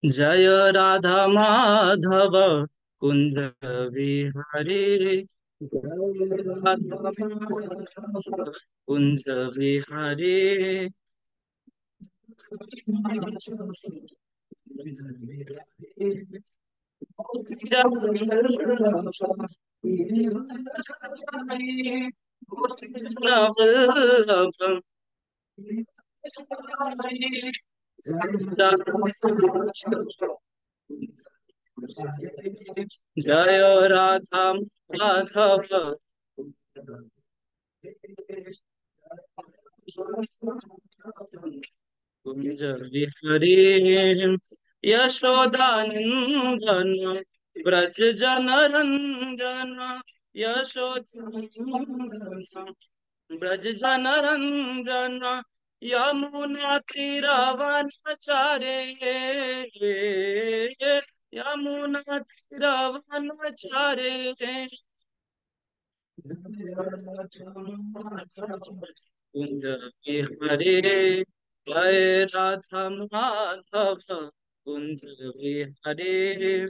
जय राधा माधव कुंज विहारी। जय राधा माधव कुंज विहारी। जय राधा माधव कुंज विहरी। यशोदानंदन ब्रज जन रंजन। यशोदानंदन ब्रज जन रंजन। यमुना तीरवनचारे। यमुना तीरवनचारे। कुंज विहरे। जय राधा माधव कुंज विहरे।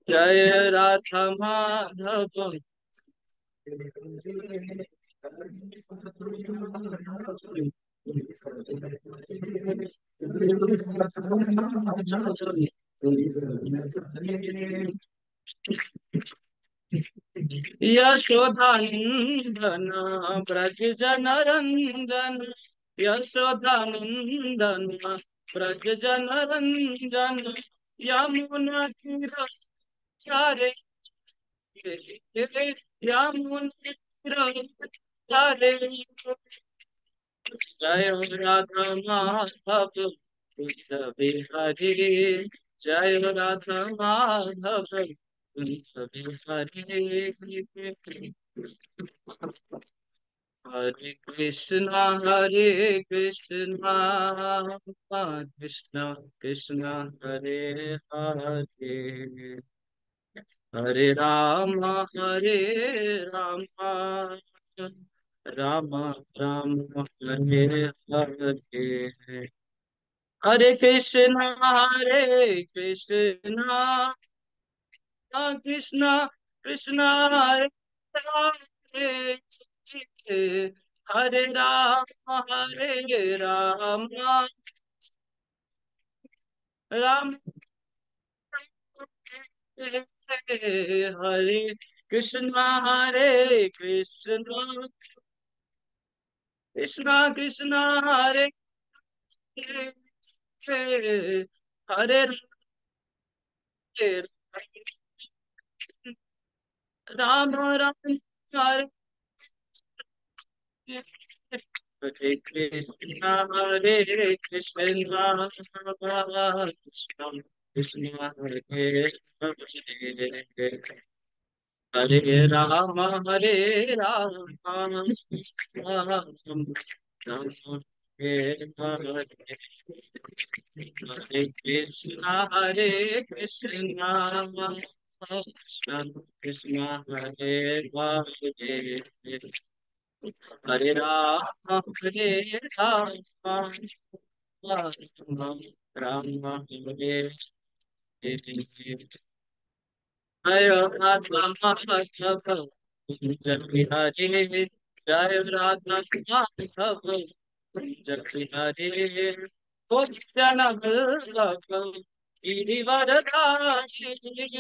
जय राधा माधव। यशोदानंदन ब्रज जन रंजन। यशोदानंदन ब्रज जन रंजन। यमुना तीर चारे। यमुना तीर चारे। जय राधा माधव कुंज बिहारी। जय राधा माधव कुंज बिहारी। हरे कृष्णा कृष्ण कृष्ण हरे हरे। हरे हरे राम राम राम हरे हरे। हरे कृष्णा कृष्ण कृष्ण हरे हरे। हरे राम राम हरे कृष्ण हरे कृष्ण कृष्ण कृष्ण हरे हरे। हरे राम राम हरे हरे कृष्ण कृष्ण कृष्ण हरे हरे। हरे राम राम राम हरे हरे। हरे कृष्ण कृष्ण कृष्ण हरे हरे। हरे राम राम हरे हरे। जय राधा माधव कुंज बिहारी। जय राधा माधव कुंज बिहारी। गोपीजन वल्लभ गिरिवरधारी।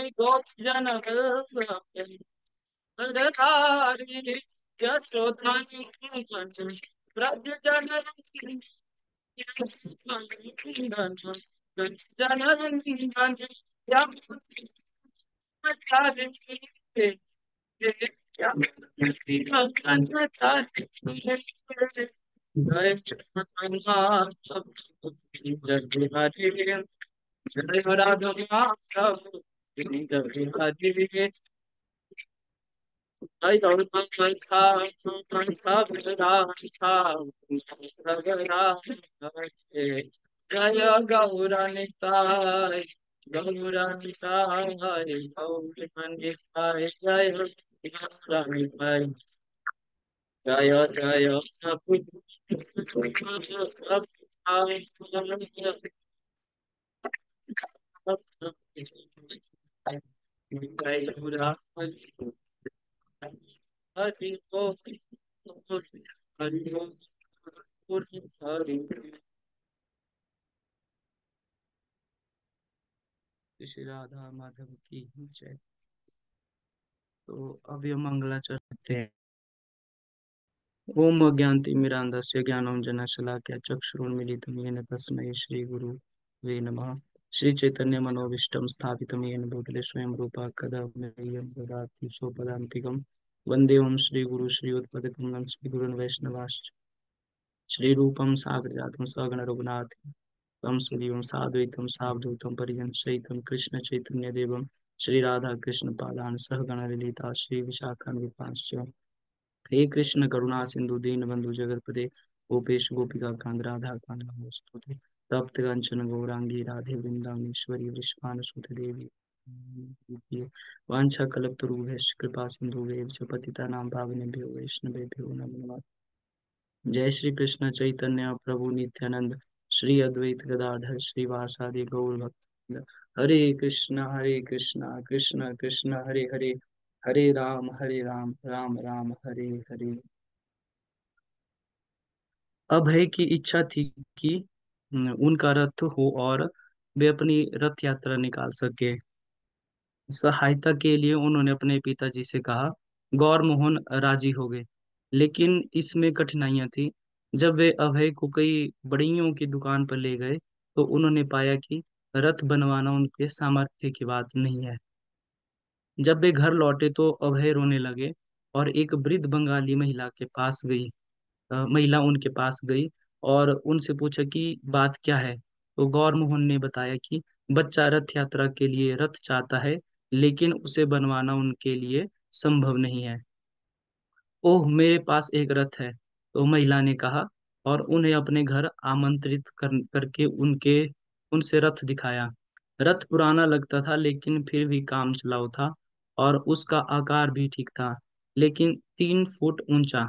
गोपीजन वल्लभ गिरिवरधारी। यशोदानंदन ब्रज जन रंजन। जन रंजन जय गौरानिताय, गौरानिताय, गौरानिताय, जय गौरानिताय, जय जय जय गौरानिताय, हरि बोल, हरि बोल, हरि बोल। श्री राधा माधव की जय। तो अभी हम मंगलाचरण करते हैं। ओम अज्ञानतिमिरान्धस्य ज्ञानाञ्जनशलाकया चक्षुरुन्मीलितं येन तस्मै श्रीगुरुवे नमः। श्रीचैतन्यमनोभीष्टं स्थापितं येन भूतले स्वयं रूपः कदा मह्यं ददाति स्वपदान्तिकं। वन्दे ओं श्रीगुरु श्रीयुतपदकमलं श्रीगुरुन् वैष्णवांश्च श्रीरूपं साग्रजातं सहगण रघुनाथ तम सुदीवं साद्वैतं सावधूतं परिजनसहितं कृष्ण चैतन्य देवं श्री राधा कृष्ण पादान सहगण ललिता श्री विशाखान्वितांश्च। हे कृष्ण करुणा सिंधु दीन बंधु जगतपते गोपेश गोपिका कांद राधा कांद नमोस्तुते। तप्त कंचन गौरांगी राधे वृंदावनेश्वरी वृषभानुसुते देवी वांछा कल्पतरुभ्यश्च कृपा सिंधुभ्यश्च च पतितानां पावनेभ्यो वैष्णवेभ्यो नमो नमः। जय श्री कृष्ण चैतन्य प्रभु नित्यानंद श्री अद्वैत गदाधर श्रीवासादि गौर भक्त। हरे कृष्णा कृष्ण कृष्ण हरे हरे, हरे राम राम राम हरे हरे। अभय की इच्छा थी कि उनका रथ हो और वे अपनी रथ यात्रा निकाल सके। सहायता के लिए उन्होंने अपने पिताजी से कहा। गौर मोहन राजी हो गए, लेकिन इसमें कठिनाइयां थी। जब वे अभय को कई बड़ियों की दुकान पर ले गए तो उन्होंने पाया कि रथ बनवाना उनके सामर्थ्य की बात नहीं है। जब वे घर लौटे तो अभय रोने लगे और एक वृद्ध बंगाली महिला उनके पास गई और उनसे पूछा कि बात क्या है। तो गौर मोहन ने बताया कि बच्चा रथ यात्रा के लिए रथ चाहता है, लेकिन उसे बनवाना उनके लिए संभव नहीं है। ओह, मेरे पास एक रथ है, तो महिला ने कहा और उन्हें अपने घर आमंत्रित करके उनके उनसे रथ दिखाया। रथ पुराना लगता था, लेकिन फिर भी काम चलाऊ था और उसका आकार भी ठीक था, लेकिन 3 फुट ऊंचा।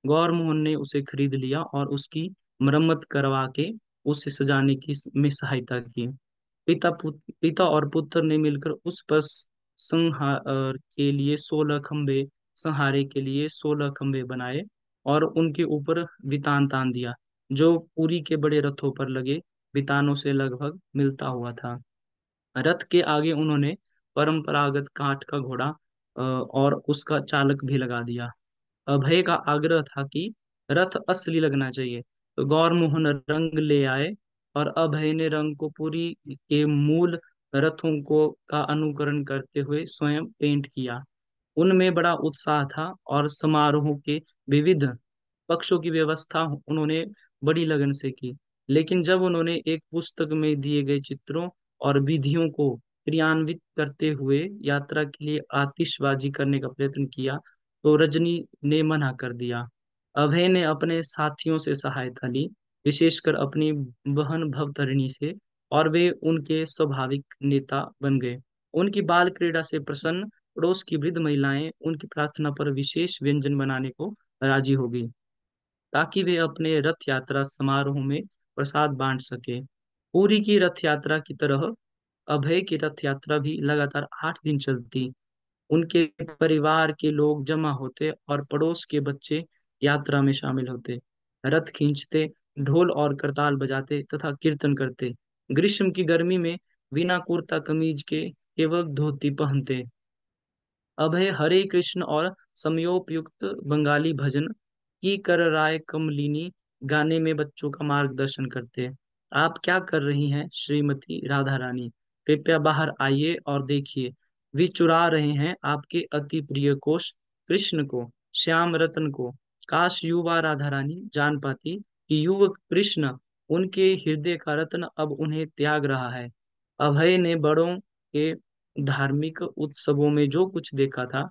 गौर मोहन ने उसे खरीद लिया और उसकी मरम्मत करवा के उसे सजाने की में सहायता की। पिता और पुत्र ने मिलकर उस पर संहार के लिए 16 खंभे संहारे के लिए 16 खंभे बनाए और उनके ऊपर वितान तान दिया, जो पुरी के बड़े रथों पर लगे वितानों से लगभग मिलता हुआ था। रथ के आगे उन्होंने परंपरागत काठ का घोड़ा और उसका चालक भी लगा दिया। अभय का आग्रह था कि रथ असली लगना चाहिए, तो गौर मोहन रंग ले आए और अभय ने रंग को पूरी के मूल रथों को का अनुकरण करते हुए स्वयं पेंट किया। उनमें बड़ा उत्साह था और समारोह के विविध पक्षों की व्यवस्था उन्होंने बड़ी लगन से की। लेकिन जब उन्होंने एक पुस्तक में दिए गए चित्रों और विधियों को क्रियान्वित करते हुए यात्रा के लिए आतिशबाजी करने का प्रयत्न किया तो रजनी ने मना कर दिया। अभय ने अपने साथियों से सहायता ली, विशेषकर अपनी बहन भवतरिणी से, और वे उनके स्वाभाविक नेता बन गए। उनकी बाल क्रीड़ा से प्रसन्न पड़ोस की वृद्ध महिलाएं उनकी प्रार्थना पर विशेष व्यंजन बनाने को राजी हो गई, ताकि वे अपने रथ यात्रा समारोह में प्रसाद बांट सके। पूरी की रथ यात्रा की तरह अभय की रथ यात्रा भी लगातार 8 दिन चलती। उनके परिवार के लोग जमा होते और पड़ोस के बच्चे यात्रा में शामिल होते, रथ खींचते, ढोल और करताल बजाते तथा कीर्तन करते। ग्रीष्म की गर्मी में बिना कुर्ता कमीज के केवल धोती पहनते। अभय हरे कृष्ण और समयोपयुक्त बंगाली भजन की कर राय कमलिनी गाने में बच्चों का मार्गदर्शन करते। आप क्या कर रही हैं श्रीमती राधा रानी? कृपया बाहर आइए और देखिए, वे चुरा रहे हैं आपके अति प्रिय कोश कृष्ण को, श्याम रतन को। काश युवा राधा रानी जान पाती कि युवक कृष्ण, उनके हृदय का रत्न, अब उन्हें त्याग रहा है। अभय ने बड़ों के धार्मिक उत्सवों में जो कुछ देखा था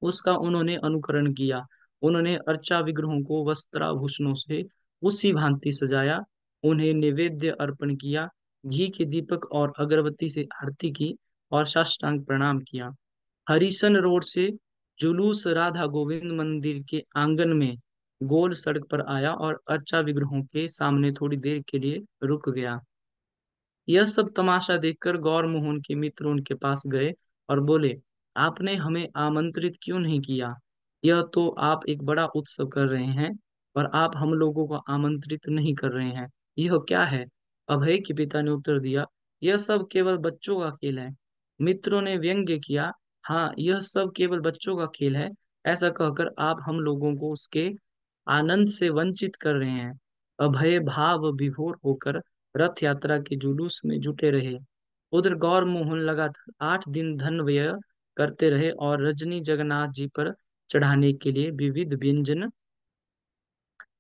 उसका उन्होंने अनुकरण किया। उन्होंने अर्चा विग्रहों को वस्त्राभूषणों से उसी भांति सजाया। उन्हें नैवेद्य अर्पण किया, घी के दीपक और अगरबत्ती से आरती की और साष्टांग प्रणाम किया। हरिसन रोड से जुलूस राधा गोविंद मंदिर के आंगन में गोल सड़क पर आया और अर्चा विग्रहों के सामने थोड़ी देर के लिए रुक गया। यह सब तमाशा देखकर गौर मोहन के मित्र उनके पास गए और बोले, आपने हमें आमंत्रित क्यों नहीं किया? यह तो आप एक बड़ा उत्सव कर रहे हैं और आप हम लोगों को आमंत्रित नहीं कर रहे हैं। यह क्या है? अभय के पिता ने उत्तर दिया, यह सब केवल बच्चों का खेल है। मित्रों ने व्यंग्य किया, हाँ, यह सब केवल बच्चों का खेल है। ऐसा कहकर आप हम लोगों को उसके आनंद से वंचित कर रहे हैं। अभय भाव विभोर होकर रथ यात्रा के जुलूस में जुटे रहे। उधर गौर मोहन लगातार 8 दिन धन व्यय करते रहे और रजनी जगन्नाथ जी पर चढ़ाने के लिए विविध व्यंजन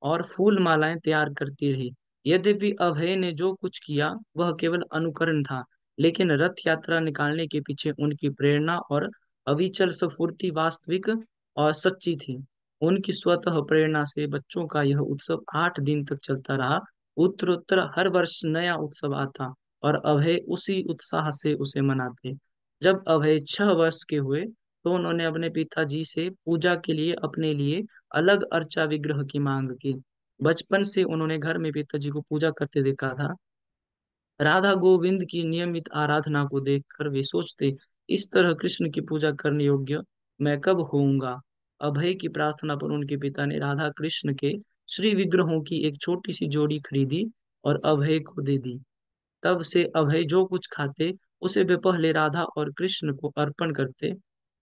और फूल मालाएं तैयार करती रही। यद्यपि अभय ने जो कुछ किया वह केवल अनुकरण था, लेकिन रथ यात्रा निकालने के पीछे उनकी प्रेरणा और अविचल स्फूर्ति वास्तविक और सच्ची थी। उनकी स्वतः प्रेरणा से बच्चों का यह उत्सव 8 दिन तक चलता रहा। उत्तरोत्तर हर वर्ष नया उत्सव आता और अभय उसी उत्साह से उसे मनाते। जब अभय 6 वर्ष के हुए तो उन्होंने अपने पिताजी से पूजा के लिए अपने लिए अलग अर्चा विग्रह की मांग की। बचपन से उन्होंने घर में पिताजी को पूजा करते देखा था। राधा गोविंद की नियमित आराधना को देखकर वे सोचते, इस तरह कृष्ण की पूजा करने योग्य मैं कब होऊंगा। अभय की प्रार्थना पर उनके पिता ने राधा कृष्ण के श्री विग्रहों की एक छोटी सी जोड़ी खरीदी और अभय को दे दी। तब से अभय जो कुछ खाते उसे वे पहले राधा और कृष्ण को अर्पण करते।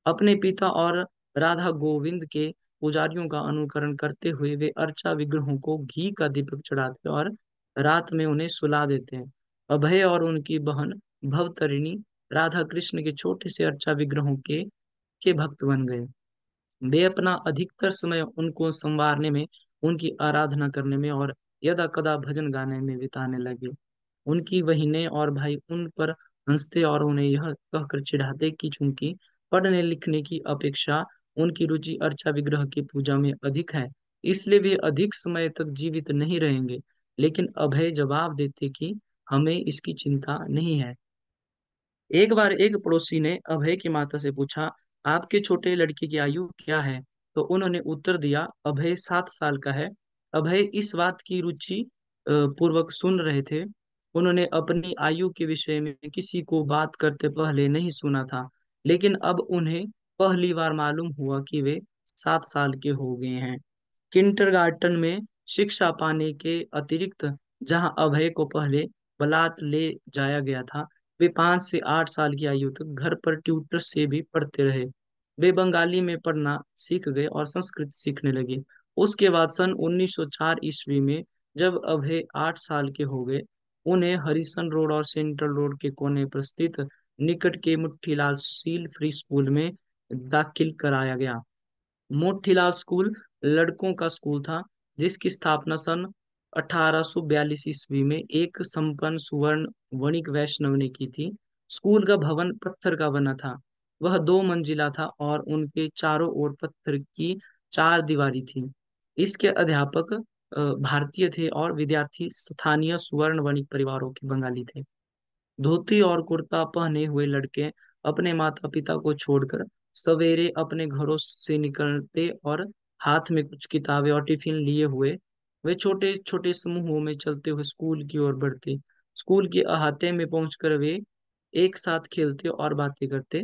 अपने पिता और राधा गोविंद के पुजारियों का अनुकरण करते हुए वे अर्चा विग्रहों को घी का दीपक चढ़ाते और रात में उन्हें सुला देते हैं। अभय और उनकी बहन भवतरिणी राधा कृष्ण के छोटे से अर्चा विग्रहों के भक्त बन गए। वे अपना अधिकतर समय उनको संवारने में, उनकी आराधना करने में और यदा कदा भजन गाने में बिताने लगे। उनकी बहिनें और भाई उन पर हंसते और उन्हें यह कहकर चिढ़ाते कि चूंकि पढ़ने लिखने की अपेक्षा उनकी रुचि अर्चा विग्रह की पूजा में अधिक है, इसलिए वे अधिक समय तक जीवित नहीं रहेंगे। लेकिन अभय जवाब देते कि हमें इसकी चिंता नहीं है। एक बार एक पड़ोसी ने अभय की माता से पूछा, आपके छोटे लड़के की आयु क्या है? तो उन्होंने उत्तर दिया, अभय 7 साल का है। अभय इस बात की रुचि पूर्वक सुन रहे थे। उन्होंने अपनी आयु के विषय में किसी को बात करते पहले नहीं सुना था, लेकिन अब उन्हें पहली बार मालूम हुआ कि वे 7 साल के हो गए हैं। किंडरगार्टन में शिक्षा पाने के अतिरिक्त जहां अभय को पहले बलात ले जाया गया था, वे 5 से 8 साल की आयु तक घर पर ट्यूटर से भी पढ़ते रहे। वे बंगाली में पढ़ना सीख गए और संस्कृत सीखने लगे। उसके बाद सन 1904 ईस्वी में जब अभय 8 साल के हो गए, उन्हें हरिसन रोड और सेंट्रल रोड के कोने पर स्थित निकट के मुट्ठीलाल सील फ्री स्कूल में दाखिल कराया गया। मोतीलाल स्कूल लड़कों का स्कूल था, जिसकी स्थापना सन 1842 ईस्वी में एक संपन्न सुवर्ण वणिक वैष्णव ने की थी। स्कूल का भवन पत्थर का बना था। वह 2 मंजिला था और उनके चारों ओर पत्थर की 4 दीवारी थी। इसके अध्यापक भारतीय थे और विद्यार्थी स्थानीय सुवर्ण वणिक परिवारों के बंगाली थे। धोती और कुर्ता पहने हुए लड़के अपने माता पिता को छोड़कर सवेरे अपने घरों से निकलते और हाथ में कुछ किताबें और टिफिन लिए हुए वे छोटे छोटे समूहों में चलते हुए स्कूल की ओर बढ़ते। स्कूल के अहाते में पहुंचकर वे एक साथ खेलते और बातें करते,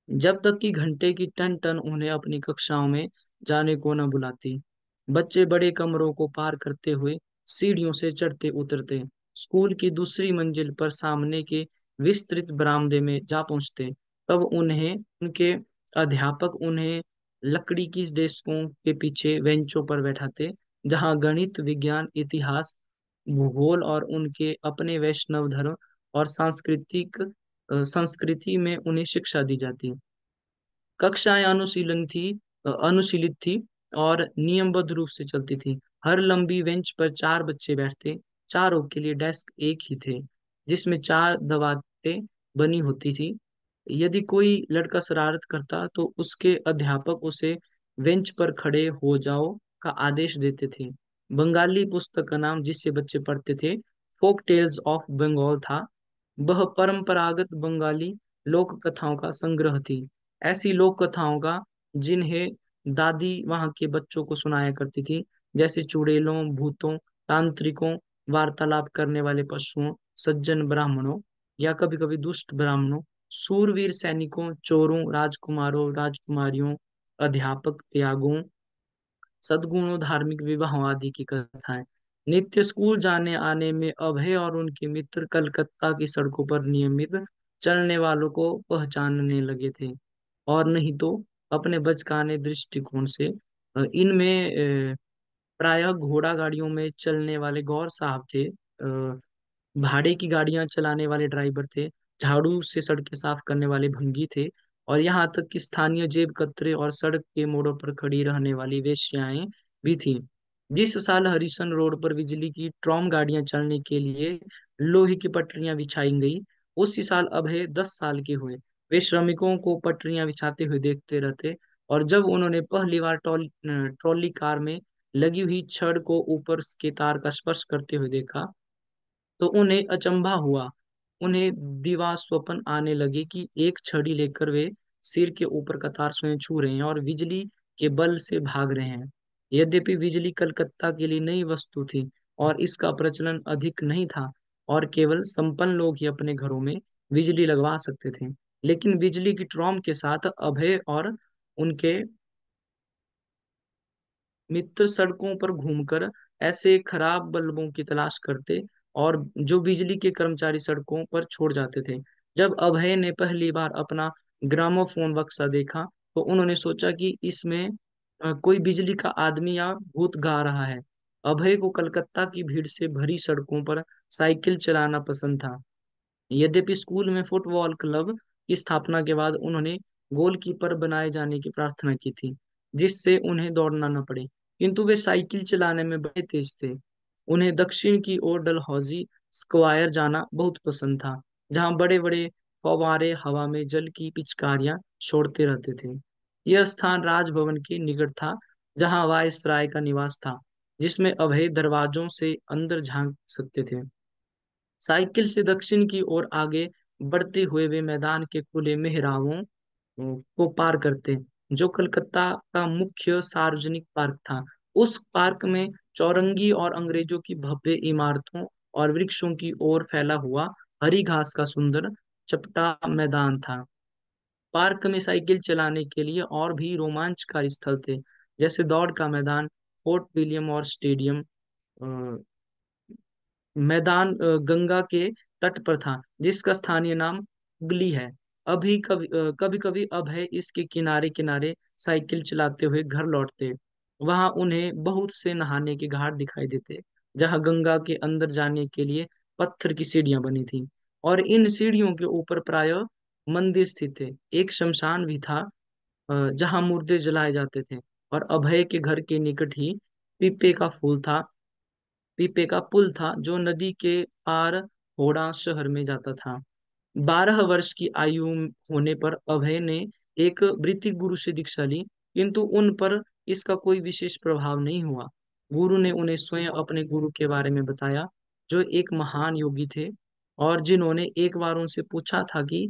जब तक कि घंटे की टन टन उन्हें अपनी कक्षाओं में जाने को न बुलाती। बच्चे बड़े कमरों को पार करते हुए सीढ़ियों से चढ़ते उतरते, स्कूल की दूसरी मंजिल पर सामने के विस्तृत बरामदे में जा पहुंचते। तब उन्हें उनके अध्यापक उन्हें लकड़ी की डेस्कों के पीछे बेंचों पर बैठाते, जहां गणित, विज्ञान, इतिहास, भूगोल और उनके अपने वैष्णव धर्म और सांस्कृतिक संस्कृति में उन्हें शिक्षा दी जाती। कक्षाएं अनुशीलित थी और नियमबद्ध रूप से चलती थी। हर लंबी बेंच पर 4 बच्चे बैठते। चारों के लिए डेस्क एक ही थे, जिसमें 4 दवातें बनी होती थी। यदि कोई लड़का शरारत करता तो उसके अध्यापक उसे बेंच पर खड़े हो जाओ का आदेश देते थे। बंगाली पुस्तक का नाम जिससे बच्चे पढ़ते थे फोक टेल्स ऑफ बंगाल था। वह परंपरागत बंगाली लोक कथाओं का संग्रह थी, ऐसी लोक कथाओं का जिन्हें दादी वहां के बच्चों को सुनाया करती थी, जैसे चुड़ैलों, भूतों, तांत्रिकों, वार्तालाप करने वाले पशुओं, सज्जन ब्राह्मणों या कभी कभी दुष्ट ब्राह्मणों, सूरवीर सैनिकों, चोरों, राजकुमारों, राजकुमारियों, अध्यापक, त्यागों, सद्गुणों, धार्मिक विवाहों आदि की कथाएं। नित्य स्कूल जाने आने में अभय और उनके मित्र कलकत्ता की सड़कों पर नियमित चलने वालों को पहचानने लगे थे, और नहीं तो अपने बचकाने दृष्टिकोण से इनमें प्रायः घोड़ा गाड़ियों में चलने वाले गौर साहब थे, भाड़े की गाड़ियां चलाने वाले ड्राइवर थे, झाड़ू से सड़कें साफ करने वाले भंगी थे, और यहाँ तक कि स्थानीय जेब कतरे और सड़क के मोड़ों पर खड़ी रहने वाली वेश्याएं भी थीं। जिस साल हरिसन रोड पर बिजली की ट्रॉम गाड़ियां चलने के लिए लोहे की पटरियां बिछाई गई, उसी साल अभय 10 साल के हुए। वे श्रमिकों को पटरियां बिछाते हुए देखते रहते, और जब उन्होंने पहली बार ट्रॉली कार में लगी हुई छड़ को ऊपर के तार का स्पर्श करते हुए देखा, तो उन्हें अचंभा हुआ। उन्हें दिवा स्वप्न आने लगे कि एक छड़ी लेकर वे सिर के ऊपर कतार स्वयं छू रहे हैं और बिजली के बल से भाग रहे हैं। यद्यपि बिजली कलकत्ता के लिए नई वस्तु थी और इसका प्रचलन अधिक नहीं था, और केवल संपन्न लोग ही अपने घरों में बिजली लगवा सकते थे, लेकिन बिजली की ट्रॉम के साथ अभय और उनके मित्र सड़कों पर घूमकर ऐसे खराब बल्बों की तलाश करते और जो बिजली के कर्मचारी सड़कों पर छोड़ जाते थे। जब अभय ने पहली बार अपना ग्रामोफोन बक्सा देखा, तो उन्होंने सोचा कि इसमें कोई बिजली का आदमी या भूत गा रहा है। अभय को कलकत्ता की भीड़ से भरी सड़कों पर साइकिल चलाना पसंद था। यद्यपि स्कूल में फुटबॉल क्लब की स्थापना के बाद उन्होंने गोलकीपर बनाए जाने की प्रार्थना की थी, जिससे उन्हें दौड़ना न पड़े, किंतु वे साइकिल चलाने में बड़े तेज थे। उन्हें दक्षिण की ओर डलहौजी स्क्वायर जाना बहुत पसंद था, जहां बड़े बड़े फव्वारे हवा में जल की पिचकारियां छोड़ते रहते थे। यह स्थान राजभवन के निकट था, जहां वायसराय का निवास था, जिसमें अभय दरवाजों से अंदर झांक सकते थे। साइकिल से दक्षिण की ओर आगे बढ़ते हुए वे मैदान के खुले मेहराबों को पार करते, जो कलकत्ता का मुख्य सार्वजनिक पार्क था। उस पार्क में चौरंगी और अंग्रेजों की भव्य इमारतों और वृक्षों की ओर फैला हुआ हरी घास का सुंदर चपटा मैदान था। पार्क में साइकिल चलाने के लिए और भी रोमांचकारी स्थल थे, जैसे दौड़ का मैदान, फोर्ट विलियम और स्टेडियम। मैदान गंगा के तट पर था, जिसका स्थानीय नाम हुगली है। अभी कभी कभी अभय इसके किनारे किनारे साइकिल चलाते हुए घर लौटते। वहां उन्हें बहुत से नहाने के घाट दिखाई देते, जहां गंगा के अंदर जाने के लिए पत्थर की सीढ़ियां बनी थी, और इन सीढ़ियों के ऊपर प्रायः मंदिर स्थित थे। एक शमशान भी था, जहां मुर्दे जलाए जाते थे, और अभय के घर के निकट ही पीपे का फूल था पीपे का पुल था, जो नदी के पार होड़ा शहर में जाता था। 12 वर्ष की आयु होने पर अभय ने एक वृत्ति गुरु से दीक्षा ली, किंतु उन पर इसका कोई विशेष प्रभाव नहीं हुआ। गुरु ने उन्हें स्वयं अपने गुरु के बारे में बताया, जो एक महान योगी थे, और जिन्होंने एक बार उनसे पूछा था कि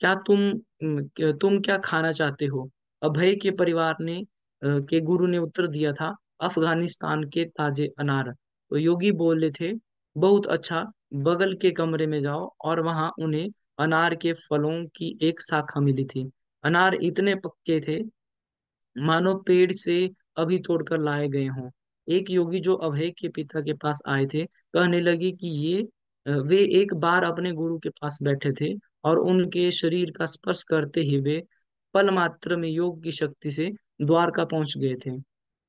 क्या तुम क्या खाना चाहते हो। अभय के परिवार ने के गुरु ने उत्तर दिया था, अफगानिस्तान के ताजे अनार। तो योगी बोले थे, बहुत अच्छा, बगल के कमरे में जाओ, और वहां उन्हें अनार के फलों की एक शाखा मिली थी। अनार इतने पक्के थे मानो पेड़ से अभी तोड़कर लाए गए हों। एक योगी जो अभय के पिता के पास आए थे, कहने लगे कि वे एक बार अपने गुरु के पास बैठे थे, और उनके शरीर का स्पर्श करते ही वे पल मात्र में योग की शक्ति से द्वारका पहुंच गए थे।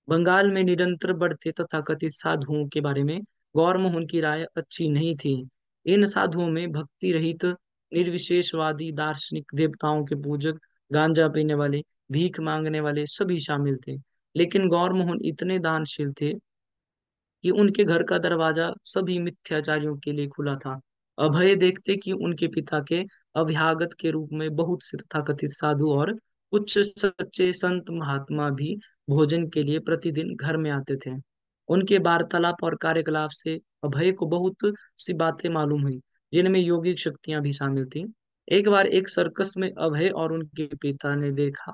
बंगाल में निरंतर बढ़ते तथाकथित साधुओं के बारे में गौरमोहन की राय अच्छी नहीं थी। इन साधुओं में भक्ति रहित, निर्विशेषवादी, दार्शनिक, देवताओं के पूजक, गांजा पीने वाले, भीख मांगने वाले सभी शामिल थे। लेकिन गौरमोहन इतने दानशील थे कि उनके घर का दरवाजा सभी मिथ्याचारियों के लिए खुला था। अभय देखते कि उनके पिता के अभ्यागत के रूप में बहुत से तथाकथित साधु और कुछ सच्चे संत महात्मा भी भोजन के लिए प्रतिदिन घर में आते थे। उनके वार्तालाप और कार्यकलाप से अभय को बहुत सी बातें मालूम हुई, जिनमें योगिक शक्तियां भी शामिल थी। एक बार एक सर्कस में अभय और उनके पिता ने देखा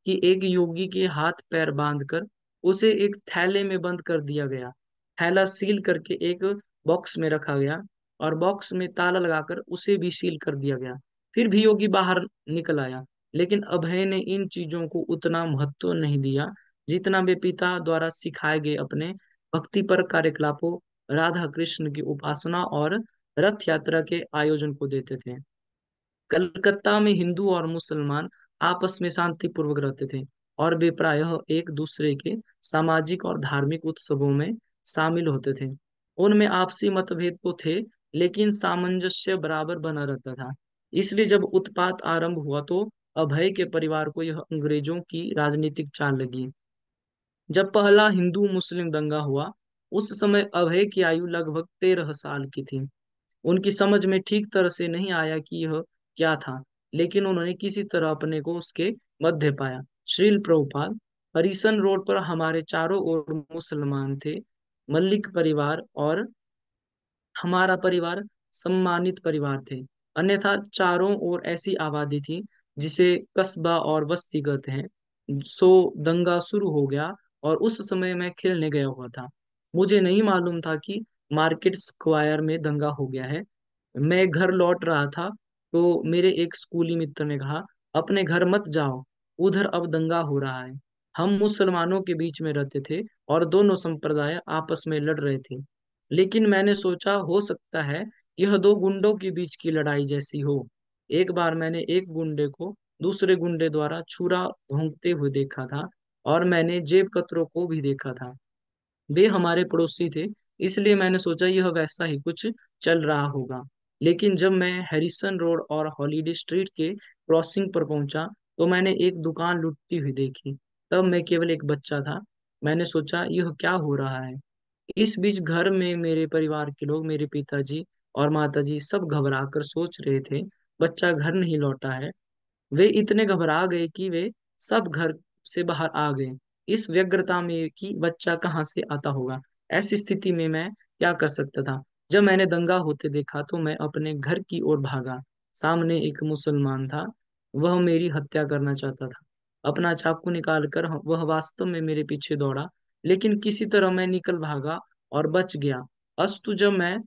कि एक योगी के हाथ पैर बांधकर उसे एक थैले में बंद कर दिया गया। थैला सील करके एक बॉक्स में रखा गया और बॉक्स में ताला लगाकर उसे भी सील कर दिया गया। फिर भी योगी बाहर निकल आया, लेकिन अभय ने इन चीजों को उतना महत्व नहीं दिया जितना वे पिता द्वारा सिखाए गए अपने भक्तिपर कार्यकलापों, राधा कृष्ण की उपासना और रथ यात्रा के आयोजन को देते थे। कलकत्ता में हिंदू और मुसलमान आपस में शांतिपूर्वक रहते थे और वे प्रायः एक दूसरे के सामाजिक और धार्मिक उत्सवों में शामिल होते थे। उनमें आपसी मतभेद तो थे, लेकिन सामंजस्य बराबर बना रहता था। इसलिए जब उत्पात आरंभ हुआ तो अभय के परिवार को यह अंग्रेजों की राजनीतिक चाल लगी। जब पहला हिंदू मुस्लिम दंगा हुआ, उस समय अभय की आयु लगभग 13 साल की थी। उनकी समझ में ठीक तरह से नहीं आया कि यह क्या था, लेकिन उन्होंने किसी तरह अपने को उसके मध्य पाया। श्रील प्रभुपाद, हरिसन रोड पर हमारे चारों ओर मुसलमान थे। मल्लिक परिवार और हमारा परिवार सम्मानित परिवार थे। अन्यथा चारों ओर ऐसी आबादी थी जिसे कस्बा और बस्ती कहते हैं। सो दंगा शुरू हो गया और उस समय मैं खेलने गया हुआ था। मुझे नहीं मालूम था कि मार्केट स्क्वायर में दंगा हो गया है। मैं घर लौट रहा था तो मेरे एक स्कूली मित्र ने कहा, अपने घर मत जाओ, उधर अब दंगा हो रहा है। हम मुसलमानों के बीच में रहते थे और दोनों संप्रदाय आपस में लड़ रहे थे। लेकिन मैंने सोचा हो सकता है यह दो गुंडों के बीच की लड़ाई जैसी हो। एक बार मैंने एक गुंडे को दूसरे गुंडे द्वारा छुरा भोंकते हुए देखा था और मैंने जेब कतरों को भी देखा था। वे हमारे पड़ोसी थे, इसलिए मैंने सोचा यह वैसा ही कुछ चल रहा होगा। लेकिन जब मैं हैरिसन रोड और हॉलीडे स्ट्रीट के क्रॉसिंग पर पहुंचा तो मैंने एक दुकान लुटती हुई देखी। तब मैं केवल एक बच्चा था। मैंने सोचा यह क्या हो रहा है। इस बीच घर में मेरे परिवार के लोग, मेरे पिताजी और माताजी सब घबरा कर सोच रहे थे बच्चा घर नहीं लौटा है। वे इतने घबरा गए कि वे सब घर से बाहर आ गए, इस व्यग्रता में कि बच्चा कहाँ से आता होगा। ऐसी स्थिति में मैं क्या कर सकता था। जब मैंने दंगा होते देखा तो मैं अपने घर की ओर भागा। सामने एक मुसलमान था, वह मेरी हत्या करना चाहता था। अपना चाकू निकालकर वह वास्तव में मेरे पीछे दौड़ा, लेकिन किसी तरह मैं निकल भागा और बच गया। अस्तु जब मैं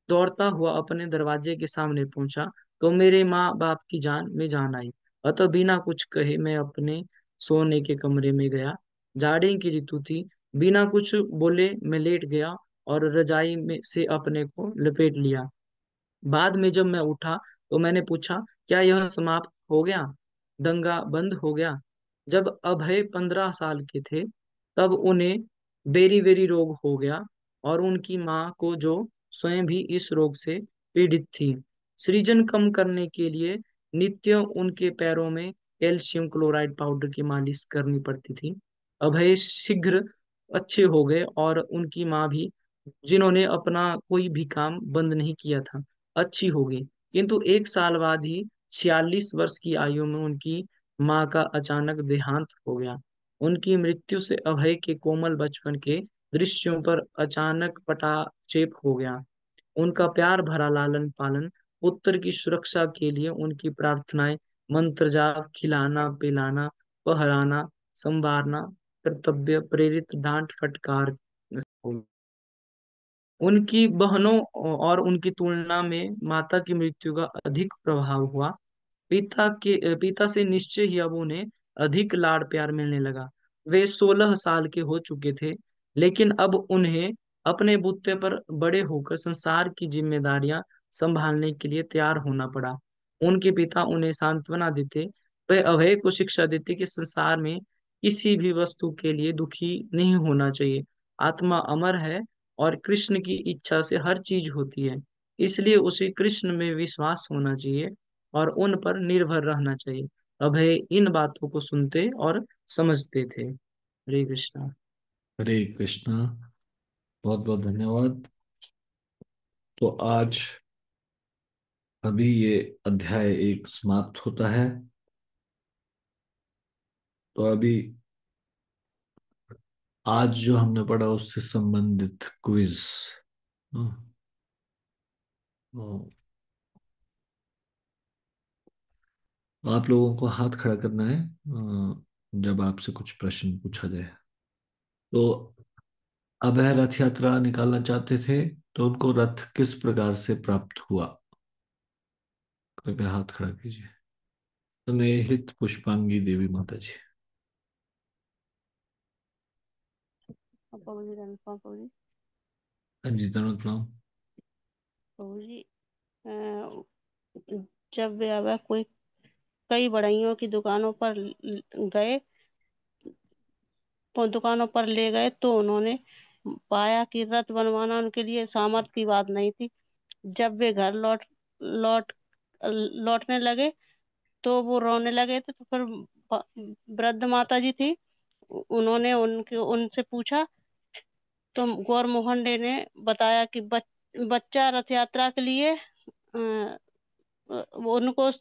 दौड़ता हुआ अपने दरवाजे के सामने पहुंचा तो मेरे माँ बाप की जान में जान आई। अतः बिना कुछ कहे मैं अपने सोने के कमरे में गया। जाड़े की ऋतु थी। बिना कुछ बोले मैं लेट गया और रजाई में से अपने को लपेट लिया। बाद में जब मैं उठा तो मैंने पूछा, क्या यह समाप्त हो गया, दंगा बंद हो गया। जब अभय 15 साल के थे तब उन्हें बेरी बेरी रोग हो गया और उनकी माँ को, जो स्वयं भी इस रोग से पीड़ित थी, सृजन कम करने के लिए नित्य उनके पैरों में कैल्शियम क्लोराइड पाउडर की मालिश करनी पड़ती थी। अभय शीघ्र अच्छे हो गए और उनकी माँ भी, जिन्होंने अपना कोई भी काम बंद नहीं किया था, अच्छी हो गई। किंतु एक साल बाद ही 46 वर्ष की आयु में उनकी माँ का अचानक देहांत हो गया। उनकी मृत्यु से अभय के कोमल बचपन के दृश्यों पर अचानक पटाक्षेप हो गया। उनका प्यार भरा लालन पालन, पुत्र की सुरक्षा के लिए उनकी प्रार्थनाएं, मंत्र जाप, खिलाना पिलाना, पहराना, संवारना, कर्तव्य प्रेरित डांट फटकार, उनकी बहनों और उनकी तुलना में माता की मृत्यु का अधिक प्रभाव हुआ। पिता से निश्चय ही अब उन्हें अधिक लाड प्यार मिलने लगा। वे 16 साल के हो चुके थे, लेकिन अब उन्हें अपने बूते पर बड़े होकर संसार की जिम्मेदारियां संभालने के लिए तैयार होना पड़ा। उनके पिता उन्हें सांत्वना देते, वे अभय को शिक्षा देते कि संसार में किसी भी वस्तु के लिए दुखी नहीं होना चाहिए। आत्मा अमर है और कृष्ण की इच्छा से हर चीज होती है, इसलिए उसे कृष्ण में विश्वास होना चाहिए और उन पर निर्भर रहना चाहिए। अभय इन बातों को सुनते और समझते थे। हरे कृष्णा। हरे कृष्णा। बहुत बहुत धन्यवाद। तो आज अभी ये अध्याय एक समाप्त होता है। तो अभी आज जो हमने पढ़ा उससे संबंधित क्विज। आप लोगों को हाथ खड़ा करना है जब आपसे कुछ प्रश्न पूछा जाए। तो अभय रथ यात्रा निकालना चाहते थे, तो उनको रथ किस प्रकार से प्राप्त हुआ? कृपया हाथ खड़ा कीजिए। स्नेहित पुष्पांगी देवी माता जी। प्रभु जी धन्यवाद प्रभु जी। हाँ जी, तनुज प्रणाम। प्रभु जी जब वे अब कोई कई बढ़इयों की दुकानों पर गए, तो दुकानों पर ले गए तो उन्होंने पाया कि रथ बनवाना उनके लिए सामर्थ की बात नहीं थी। जब वे घर लौट लौटने लगे तो वो रोने लगे थे। तो फिर वृद्ध माता जी थी, उन्होंने उनके उनसे पूछा, तो गौर मोहन डे ने बताया कि बच्चा रथ यात्रा के लिए वो उनको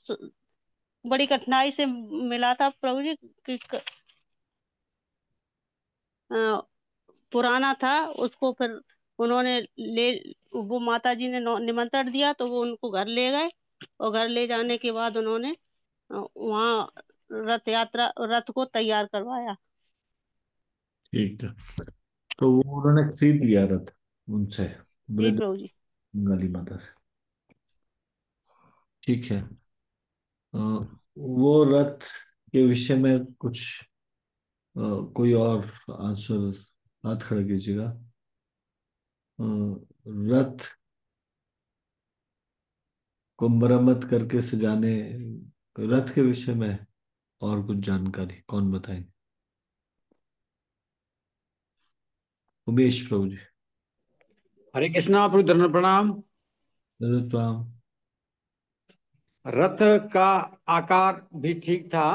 बड़ी कठिनाई से मिला था प्रभु जी कि अ, पुराना था। उसको फिर उन्होंने ले वो माता जी ने निमंत्रण दिया तो वो उनको घर ले गए, और घर ले जाने के बाद उन्होंने वहाँ रथ यात्रा रथ को तैयार करवाया। ठीक है। तो वो उन्होंने खरीद लिया रथ उनसे, जी वृद्ध प्रभु जी। बंगाली माता से। ठीक है। वो रथ के विषय में कुछ कोई और आंसर? हाथ खड़ा कीजिएगा। रथ को मरम्मत करके सजाने, रथ के विषय में और कुछ जानकारी कौन बताए? उमेश प्रभु जी। हरे कृष्णा प्रभु धर्म प्रणाम। जरूरत प्रणाम। रथ का आकार भी ठीक था,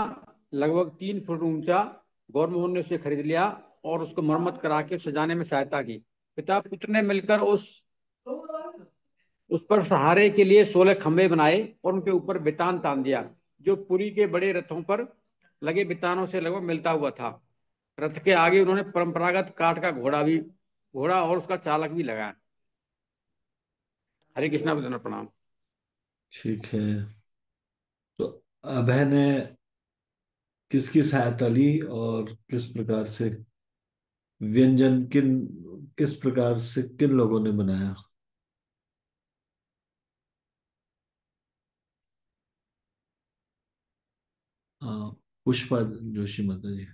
लगभग 3 फुट ऊंचा। गौरमोहन ने उसे खरीद लिया और उसको मरम्मत करा के सजाने में सहायता की। पिता पुत्र ने मिलकर उस पर सहारे के लिए 16 खंभे बनाए और उनके ऊपर बितान तान दिया, जो पुरी के बड़े रथों पर लगे बितानों से लगभग मिलता हुआ था। रथ के आगे उन्होंने परंपरागत काठ का घोड़ा और उसका चालक भी लगाया। हरे कृष्णा प्रणाम। ठीक है। तो अभय ने किसकी सहायता ली और किस प्रकार से व्यंजन किस प्रकार से किन लोगों ने बनाया? पुष्पा जोशी माता जी।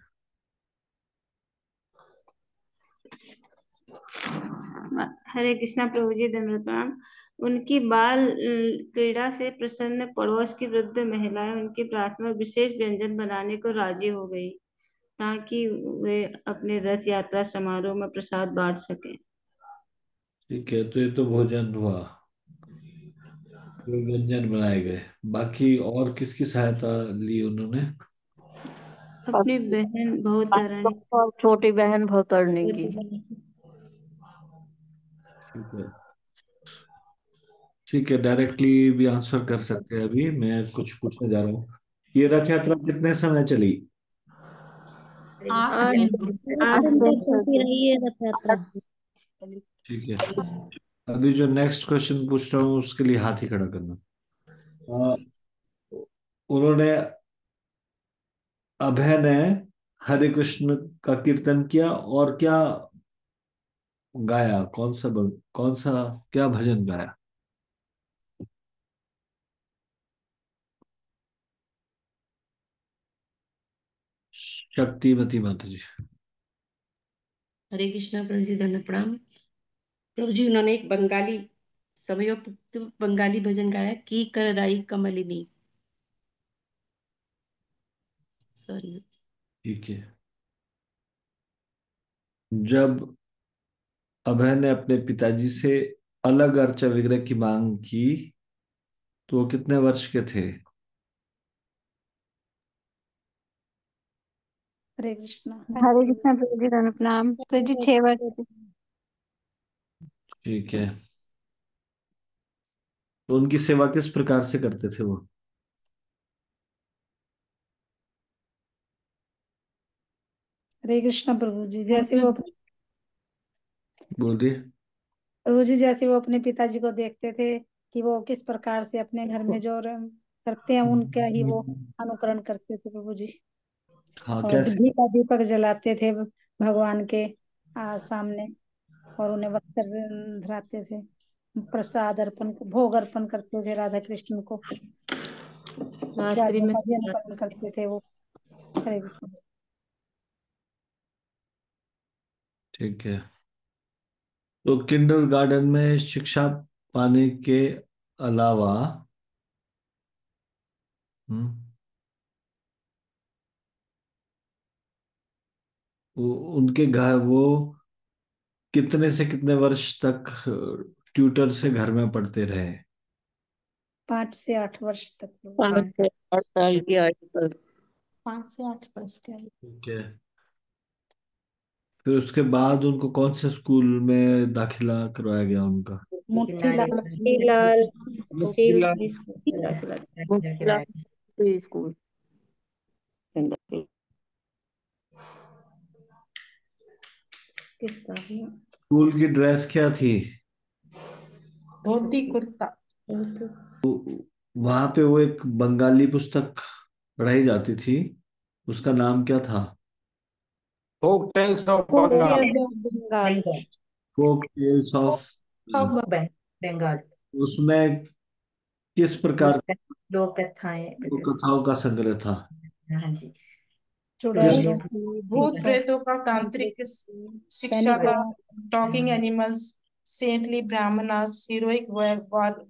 हरे कृष्णा प्रभु जी धन्यवाद प्रणाम। उनकी बाल क्रीड़ा से प्रसन्न पड़ोस की वृद्ध महिलाएं उनकी प्रार्थना और विशेष व्यंजन बनाने को राजी हो गई, ताकि वे अपने रथ यात्रा समारोह में प्रसाद बांट सकें। ठीक है, तो ये तो भोजन हुआ, ये व्यंजन बनाए गए। बाकी और किसकी सहायता ली उन्होंने? अपनी बहन बहुतरणी और छोटी बहन भवतरणी की। ठीक है। ठीक है, डायरेक्टली भी आंसर कर सकते हैं। अभी मैं कुछ पूछने जा रहा हूँ। ये रथ यात्रा कितने समय चली? 8 दिन चलती रही है रथ यात्रा। ठीक है। अभी जो नेक्स्ट क्वेश्चन पूछ रहा हूँ उसके लिए हाथ ही खड़ा करना। अ, उन्होंने, अभय ने हरे कृष्ण का कीर्तन किया और क्या गाया? कौन सा क्या भजन गाया? शक्तिवती माता जी। हरे कृष्णा प्रभु जी धन्य प्रणाम। प्रभु जी उन्होंने एक समयोक्त बंगाली भजन गाया, की कर राई कमलिनी। सॉरी। ठीक है। जब अभय ने अपने पिताजी से अलग अर्चा विग्रह की मांग की, तो वो कितने वर्ष के थे? हरे कृष्णा प्रभु जी धन्य प्रणाम प्रभु जी 6 वर्ष। ठीक है। तो उनकी सेवा किस प्रकार से करते थे वो? हरे कृष्ण प्रभु जी। जैसे वो बोलिए। प्रभु जी, जैसे वो अपने पिताजी को देखते थे कि वो किस प्रकार से अपने घर में जो करते हैं, उनका ही वो अनुकरण करते थे प्रभु जी। हाँ, और कैसे? घी का दीपक जलाते थे भगवान के सामने, और उन्हें वस्त्र धराते थे, प्रसाद अर्पण, भोग अर्पण करते थे राधा कृष्ण को, रात्रि त्यागों में का भी अनुकरण करते थे वो। हरे कृष्ण। ठीक है। तो किंडर गार्डन में शिक्षा पाने के अलावा हम्म, उनके घर वो कितने से कितने वर्ष तक ट्यूटर से घर में पढ़ते रहे? 5 से 8 वर्ष तक प्रभु जी। 5 से 8 साल की आयु तक। 5 से 8 वर्ष के आयु। ठीक है। फिर उसके बाद उनको कौन से स्कूल में दाखिला करवाया गया उनका? मोतीलाल लाल मोतीलाल स्कूल में दाखिला मोतीलाल स्कूल। की स्थापना। स्कूल की ड्रेस क्या थी? धोती कुर्ता। वहां पे वो एक बंगाली पुस्तक पढ़ाई जाती थी, उसका नाम क्या था? फोक टेल्स ऑफ फोकिया बंगाल। जो Bengal. Folk tales of. Of Bengal. उसमें किस प्रकार लोक कथाएं। की कथाओं का संग्रह था? हाँ जी। किस चुड़ैलों की, भूत प्रेतों का तांत्रिक तांत्रिक की, शिक्षा का, सैनिकों। Talking animals, saintly Brahmanas, heroic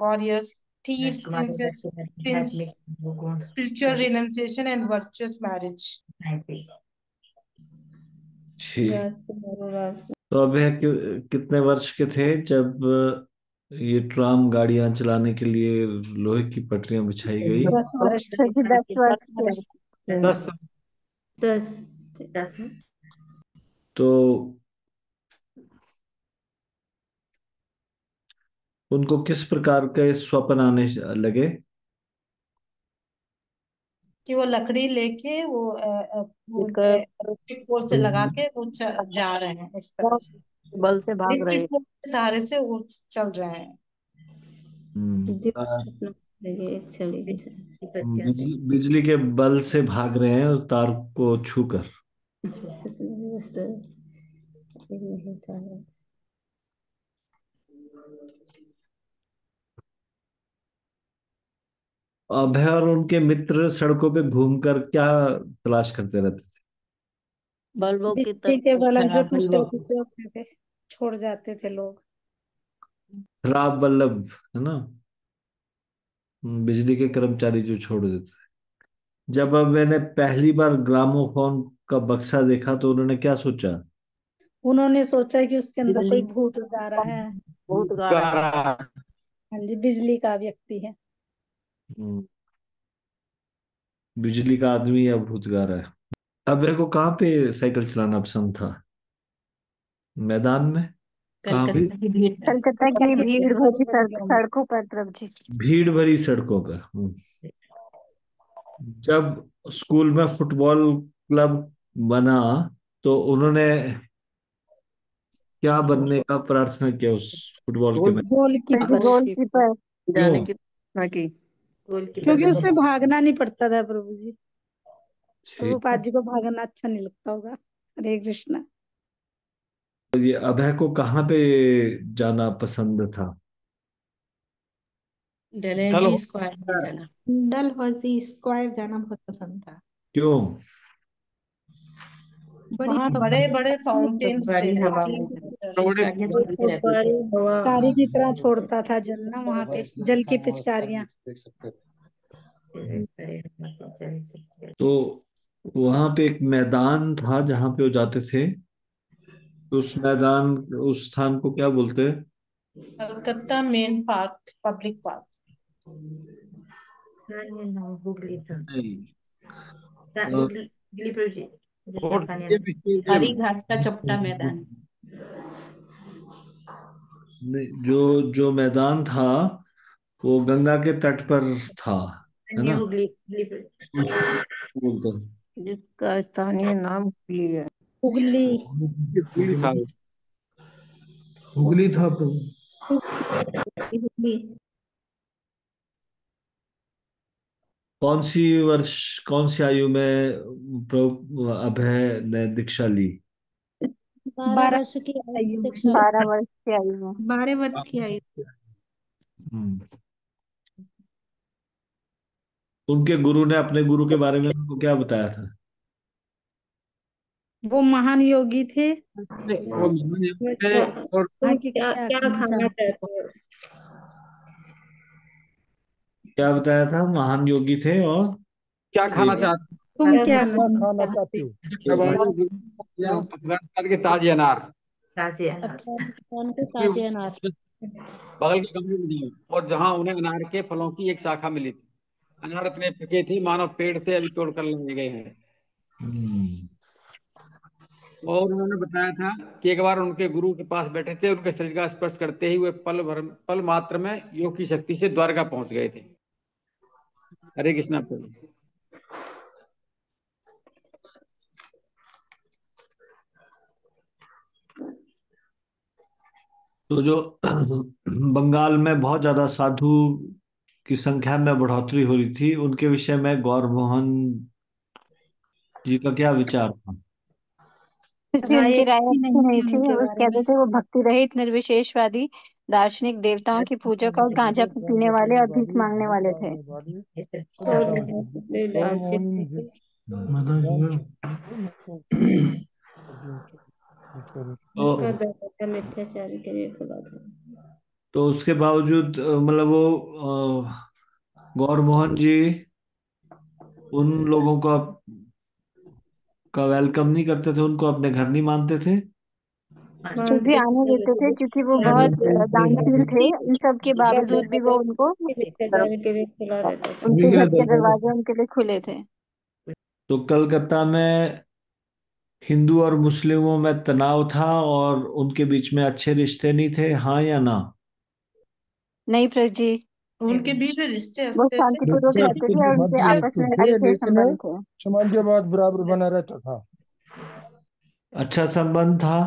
warriors, thieves, princess, Prince, गुण। spiritual renunciation and virtuous marriage. ठीक। राज तो अब यह कितने वर्ष के थे जब ये ट्राम गाड़ियां चलाने के लिए लोहे की पटरियां बिछाई गई? 10 वर्ष के। 10 वर्ष के। 10। 10 तो उनको किस प्रकार के स्वप्न आने लगे? कि वो लकड़ी लेके वो एक इलेक्ट्रिक पोल से लगा के वो जा रहे हैं इस तरह से, बल से भाग रहे इलेक्ट्रिक पोल के सहारे से वो चल रहे हैं। हम्म। लगे एक छड़ी की बिजली के बल से भाग रहे हैं उस तार को छूकर। अभय और उनके मित्र सड़कों पे घूमकर क्या तलाश करते रहते थे? बल्बों की बिजली के तरफ। बल्ब जो टूटे फूटे होते थे, छोड़ जाते थे लोग। खराब बल्ब, है ना? बिजली के कर्मचारी जो छोड़ देते थे। जब अब मैंने पहली बार ग्रामोफोन का बक्सा देखा तो उन्होंने क्या सोचा? उन्होंने सोचा कि उसके अंदर कोई बिजली भूत गा रहा है। बहुत गा गा रहा है। रहा है। हाँ जी, बिजली का व्यक्ति है। हम्म, बिजली का आदमी या भूतगार है। अब मेरे को कहाँ पे साइकिल चलाना पसंद था? मैदान में? कहाँ पे? कलकत्ता की भीड़ में। कलकत्ता की भीड़ भरी सड़कों पर प्रभु जी। भीड़ भरी सड़कों पे। जब स्कूल में फुटबॉल क्लब बना तो उन्होंने क्या बनने का प्रार्थना किया उस फुटबॉल के मैच? गोलकीपर। गोलकीपर। क्यों? जाने की प्रार्थना की। गोलकीपर क्योंकि उसमें बनने। भागना नहीं पड़ता था प्रभु जी। ठीक। प्रभुपाद जी को भागना अच्छा नहीं लगता होगा। हरे कृष्णा। ये अभय को कहाँ पे जाना पसंद था? कल डलहौजी स्क्वायर में जाना। डलहौजी स्क्वायर जाना बहुत पसंद था। क्यों? बड़ी वहाँ बड़े बड़े फाउंटेन्स थे। गाड़ी हवा में रोडे पिचकारियां चलती रहती थी। कारी की तरह छोड़ता था जल ना वहां पे, जल की पिचकारियां। तो वहां पे एक मैदान था जहां पे वो जाते थे, तो उस मैदान, उस स्थान को क्या बोलते हैं? Calcutta main park, public park. Hooghly था। नहीं। हुगली पर जिसका और स्थानीय ये नाम स्टेडियम। हरी घास का चपटा मैदान। नहीं, जो जो मैदान था वो गंगा के तट पर था, है न्यू ना? हुगली हुगली पर। बोलते हैं। जिसका स्थानीय नाम हुगली है। हुगली। हुगली था। हुगली था प्रभु। हुगली। कौन सी आयु में प्रभु अभय ने दीक्षा ली? 12 वर्ष की आयु में। 12 वर्ष की आयु में। 12 वर्ष की आयु। हम्म। उनके गुरु ने अपने गुरु के बारे में उनको क्या बताया था? वो महान योगी थे। वो महान योगी थे और हाँ, तुम कि क्या क्या क्या खाना खाना चाहते चाहते हो? क्या बताया था? महान योगी थे और क्या खाना चाहते तुम क्या क्या खाना चाहते हो? या अफगानिस्तान के ताजे अनार, अफगानिस्तान के क्योंकि ताजे अनार। बगल के कमरे में गए और जहां उन्हें अनार के फलों की एक शाखा मिली थी। अनार इतने पके थे मानो पेड़ से अभी तोड़ कर लाए गए हैं। हम्म। और उन्होंने बताया था कि एक बार उनके गुरु के पास बैठे थे, उनके शरीर का स्पर्श करते ही वे पल मात्र में योग की शक्ति से द्वारका पहुंच गए थे। हरे कृष्णा प्रभु। तो जो बंगाल में बहुत ज्यादा साधु की संख्या में बढ़ोतरी हो रही थी, उनके विषय में गौर मोहन जी का क्या विचार था? जी राय उनकी राय अच्छी अच्छी नहीं नहीं थी थी। उनके वो बारे में। कहते थे वो भक्ति रहित निर्विशेषवादी दार्शनिक, देवताओं की पूजक और गांजा पीने वाले और भीख मांगने वाले थे। उनका तो दरवाजा मिथ्याचारी के लिए खुला था। तो उसके बावजूद मतलब वो गौर मोहन जी उन लोगों का वेलकम नहीं करते थे, उनको अपने घर नहीं मानते थे। फिर भी आने देते थे क्योंकि वो बहुत दानशील थे। इन सब के बावजूद भी वो उनको मिथ्याचारी के लिए खुला रहता था। उनके घर के दरवाजे उनके लिए खुले थे। तो कलकत्ता में हिंदू और मुस्लिमों में तनाव था और उनके बीच में अच्छे रिश्ते नहीं थे, हाँ या ना? नहीं प्रभु जी, उनके बीच में रिश्ते वो हंसते थे। शांतिपूर्वक रहते थे और उनके अच्छे आपस में थे अच्छे लेकिन संबंध थे। सामंजस्य बराबर बना रहता था। अच्छा संबंध था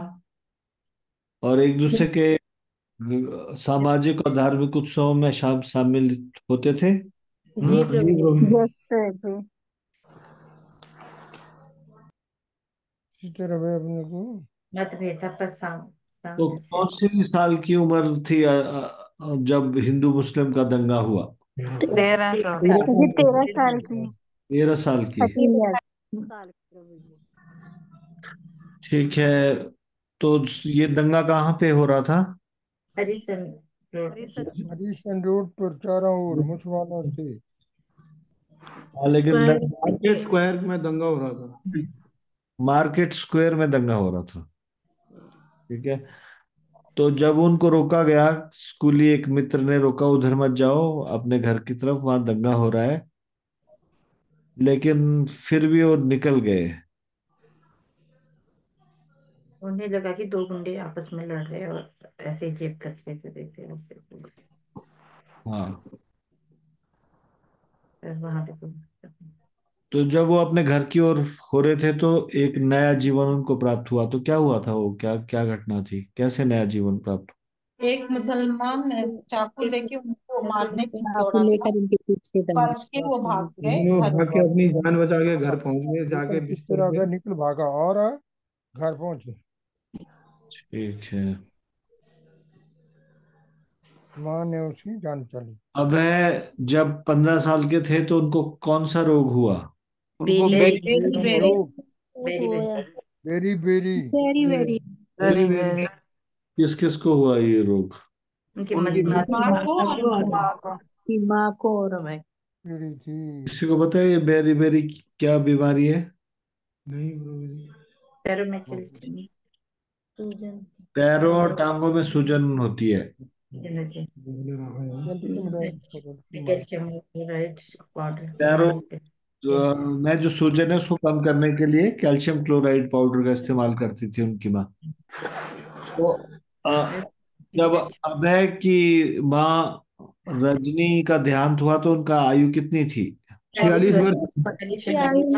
और एक दूसरे के सामाजिक और धार्मिक उत्सवों में शामिल होते थे। जी प्रभु। यस प्रभु जी। अपने को तो कौन सी साल की उम्र थी जब हिंदू मुस्लिम का दंगा हुआ? 13 जी 13 साल की। 13 साल की। 13 ईयर्स। ठीक है। तो ये दंगा कहाँ पे हो रहा था? हरीशन रोड पर चारों ओर मुसलमानों थे। हाँ, लेकिन मार्केट स्क्वायर में दंगा हो रहा था। मार्केट स्क्वायर में दंगा हो रहा था। ठीक है। तो जब उनको रोका गया, स्कूली एक मित्र ने रोका, उधर मत जाओ, अपने घर की तरफ, वहां दंगा हो रहा है। लेकिन फिर भी वो निकल गए। उन्हें लगा कि दो गुंडे आपस में लड़ रहे और ऐसे जेब करते थे ऐसे। हाँ। फिर वहां पे तो जब वो अपने घर की ओर हो रहे थे तो एक नया जीवन उनको प्राप्त हुआ। तो क्या हुआ था? वो क्या क्या घटना थी? कैसे नया जीवन प्राप्त एक मुसलमान ने चाकू लेके उनको मारने के लिए चाकू दौड़ा था, लेकर उनके पीछे पर दंगा फिर वो भाग गए। वो घर भाग के अपनी जान बचा के घर पहुंच गए, जाके किस बिस्तर तरह पे। का निकल भागा और घर पहुंचे। ठीक है। माँ ने उसकी जान चली। अब है, जब 15 साल के थे तो उनको कौन सा रोग हुआ? उनको बेरी बेरी बेरी रोग। बेरी बेरी बेरी वेरी वेरी। Very very. किस किस को हुआ ये रोग? उनकी उनकी माँ माँ को और माँ को की माँ को और मैं बेरी थी। किसी को पता है ये बेरी बेरी क्या बीमारी है? नहीं प्रभु जी। पैरों में चलती सूजन। पैरों और टांगों में सूजन होती है। बोले रहा है। कैल्शियम क्लोराइड पाउडर पैरों में जो सूजन है उसको कम करने के लिए कैल्शियम क्लोराइड पाउडर का इस्तेमाल करती थी उनकी माँ। तो जब अभय की माँ रजनी का देहांत हुआ तो उनका आयु कितनी थी? 46 वर्ष। 40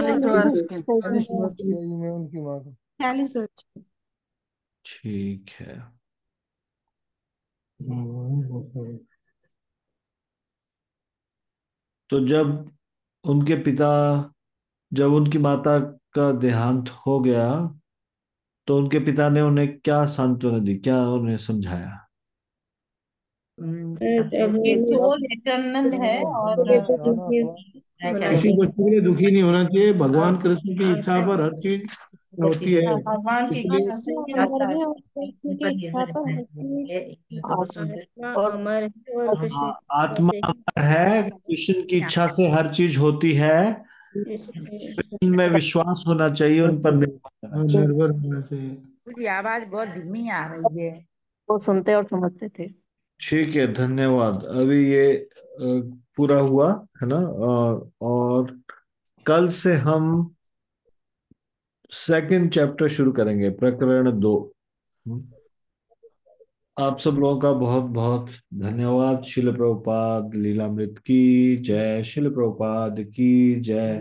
वर्ष की आयु में उनकी माँ को 40 वर्ष। ठीक है। तो उनके पिता जब उनकी माता का देहांत हो गया तो उनके पिता ने उन्हें क्या सांत्वना दी, क्या उन्हें समझाया? ये सोल इटर्नल है और किसी वस्तु के लिए दुखी नहीं होना चाहिए। भगवान कृष्ण की इच्छा पर हर चीज होती है, भगवान की इच्छा से इसलिए ही होता अमर है है सब और कुछ। कृष्ण की इच्छा पर हर चीज आत्मा अमर है और कृष्ण की इच्छा आत्मा से ही अमर है, कृष्ण की इच्छा से हर चीज होती है। इसलिए इनमें विश्वास होना चाहिए, उन पर निर्भर करना चाहिए। निर्भर होना चाहिए। मुझे आवाज बहुत धीमी आ रही है। वो सुनते और समझते थे। ठीक है, धन्यवाद। अभी ये पूरा हुआ है ना। और कल से हम सेकंड चैप्टर शुरू करेंगे, प्रकरण 2। आप सब लोगों का बहुत बहुत धन्यवाद। शिल प्रभुपाद लीलामृत की जय। शिल प्रभुपाद की जय।